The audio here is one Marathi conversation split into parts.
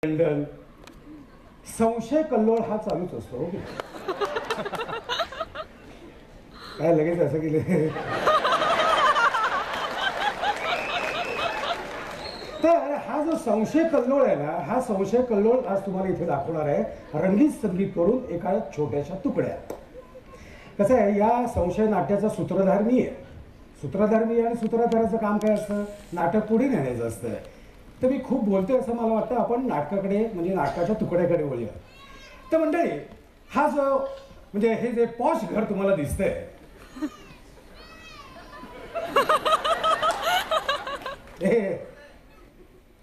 मंडल संशय कल्लोळ हा चालूच असतो. काय लगेच असं केलं. तर हा जो संशय कल्लोळ आहे ना, हा संशय कल्लोळ आज तुम्हाला इथे दाखवणार आहे रंगीत संगीत करून एका छोट्याशा तुकड्यात. कसं आहे, या संशय नाट्याचा सूत्रधार मी आहे. सूत्रधार मी आणि सूत्रधाराचं काम काय असतं, नाटक पुढे नेण्याचं असतं. तर मी खूप बोलतोय असं मला वाटतं, आपण नाटकाकडे म्हणजे नाटकाच्या तुकड्याकडे वळूया. तर मंडळी, हा जो म्हणजे हे जे पॉश घर तुम्हाला दिसतंय,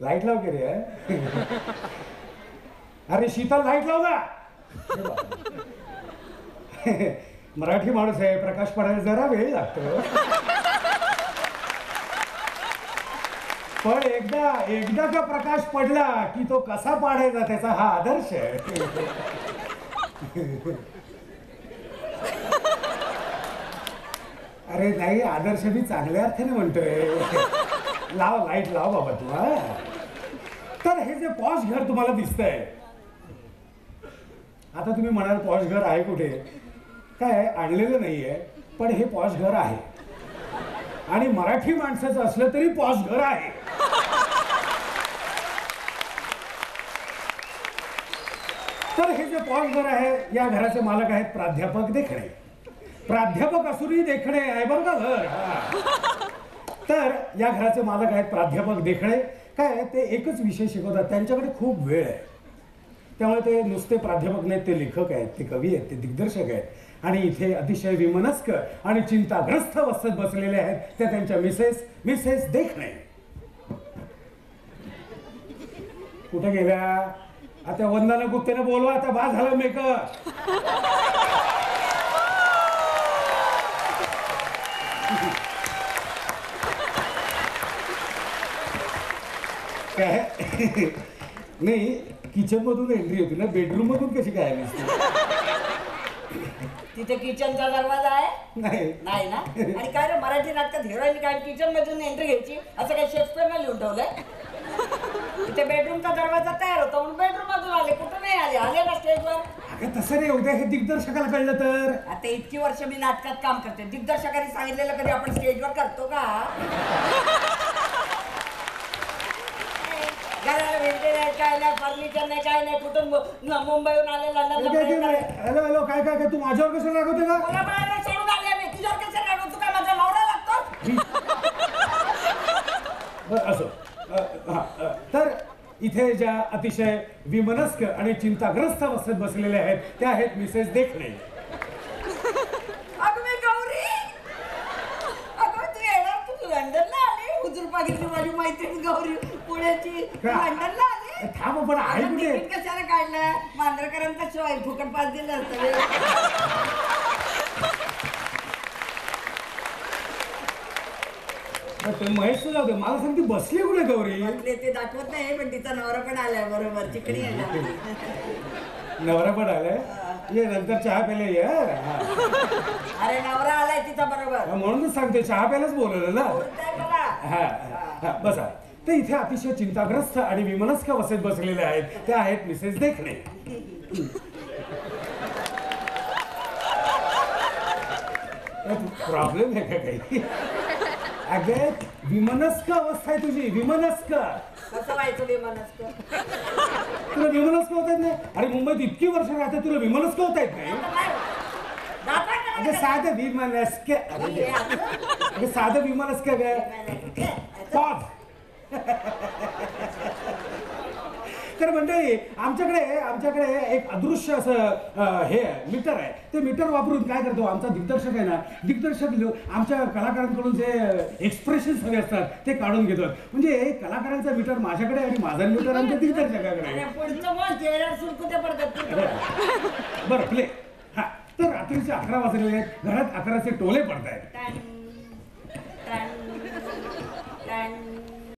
लाईट लाव की रे. अरे शीतल, लाईट लाव ना. मराठी माणूस आहे, प्रकाश पडायला जरा वेळ लागतो. पण एकदा का प्रकाश पडला की तो कसा पाडायचा त्याचा हा आदर्श आहे. अरे नाही, आदर्श मी चांगल्या अर्थाने म्हणतोय. लाव, लाईट लाव बाबा तू. तर हे जे पॉश घर तुम्हाला दिसतंय, आता तुम्ही म्हणाल पॉश घर आहे कुठे, काय आणलेलं नाहीये, पण हे पॉश घर आहे. आणि मराठी माणसाचं असलं तरी पॉश घर आहे. तर हे जे पॉश घर आहे, या घराचे मालक आहेत प्राध्यापक देखणे. प्राध्यापक असूनही देखणे आहे बरं का घर. तर या घराचे मालक आहेत प्राध्यापक देखणे. काय ते एकच विषय शिकवतात, त्यांच्याकडे खूप वेळ आहे. त्यामुळे ते नुसते प्राध्यापक नाहीत, ते लेखक आहेत, ते कवी आहेत, ते दिग्दर्शक आहेत. आणि इथे अतिशय विमनस्क आणि चिंताग्रस्त अवस्थेत बसलेले आहेत त्या त्यांच्या मिसेस देखणे. कुठे गेल्या? आता वंदना गुप्तेने बोलवा, आता बा झालं मेकअप. काय नाही, किचन मधून एंट्री होती ना, बेडरूम मधून कशी काय आली? तिथे किचनचा दरवाजा आहे? नाही नाही ना. आणि काय रे, मराठी नाटकात हिरोईन काय किचन मधून एंट्री घ्यायची असं काय शेक्सपियरने लिहून ठेवलंय? तिथे बेडरूमचा दरवाजा तयार होता म्हणून बेडरूम मधून आले, कुठं नाही आले ना स्टेजवर. अगं तसं रे, उद्या हे दिग्दर्शकाला कळलं तर. आता इतकी वर्ष मी नाटकात काम करते, दिग्दर्शकाने सांगितलेलं कधी आपण स्टेजवर करतो का? घराला भेटले नाही, काय नाही, फर्निचर नाही, काय नाही, कुठून मुंबईहून आले, लंडन. हॅलो हॅलो, काय काय काय तू माझ्यावर कसं रागवते का? मला बाहेर सोडून आले मी, तुझ्यावर कसं रागवतो? काय माझा नवरा लागतो? असो. तर इथे ज्या अतिशय विमनस्क आणि चिंताग्रस्त अवस्थेत बसलेल्या आहेत त्या आहेत मिसेस देखणे. अगं मी गौरी, अगं तू येणार, तू लंडनला आली, हुजूर पागितली माझी मैत्रीण गौरी पुण्याची, लंडनला आली. थांब, पण आहे कुठे? तिकीट कशाला काढलं? मांजरकरांचा शिवाय फुकट पास दिलं असतं. महेश तुला मला सांगते बसली कुठे गौरी? ते दाखवत नाही, पण तिचा नवरा पण आलाय बरोबर, चिकणी आहे. नवरा पण आलाय? ये नंतर चहा प्यायला ये. अरे नवरा आलाय तिचा बरोबर, म्हणूनच सांगते, चहा प्यायलाच बोलवलं ना. हा बसा. तर इथे अतिशय चिंताग्रस्त आणि विमनस्क अवस्थेत बसलेले आहेत त्या आहेत मिसेस देखणे. प्रॉब्लेम आहे का काही? अगे विमनस्क अवस्था आहे तुझी, विमनस्क. कसं व्हायचं विमनस्क? तुला विमनस्क होत येत नाही? अरे मुंबईत इतकी वर्ष राहते, तुला विमनस्क होता येत नाही? अगे साधं विमनस्क, अगे साधं विमनस्क काय? पॉज. तर मंडळी, आमच्याकडे एक अदृश्य असं हे मीटर आहे. ते मीटर वापरून काय करतो आमचा दिग्दर्शक आहे ना, दिग्दर्शक आमच्या कलाकारांकडून जे एक्सप्रेशन हवे असतात ते काढून घेतो. म्हणजे कलाकारांचा मीटर माझ्याकडे आणि माझा मीटर आमच्या दिग्दर्शकाकडे. बरं प्ले. हा, तर रात्रीचे 11 वाजलेले आहेत, घरात 11चे टोले पडत आहेत.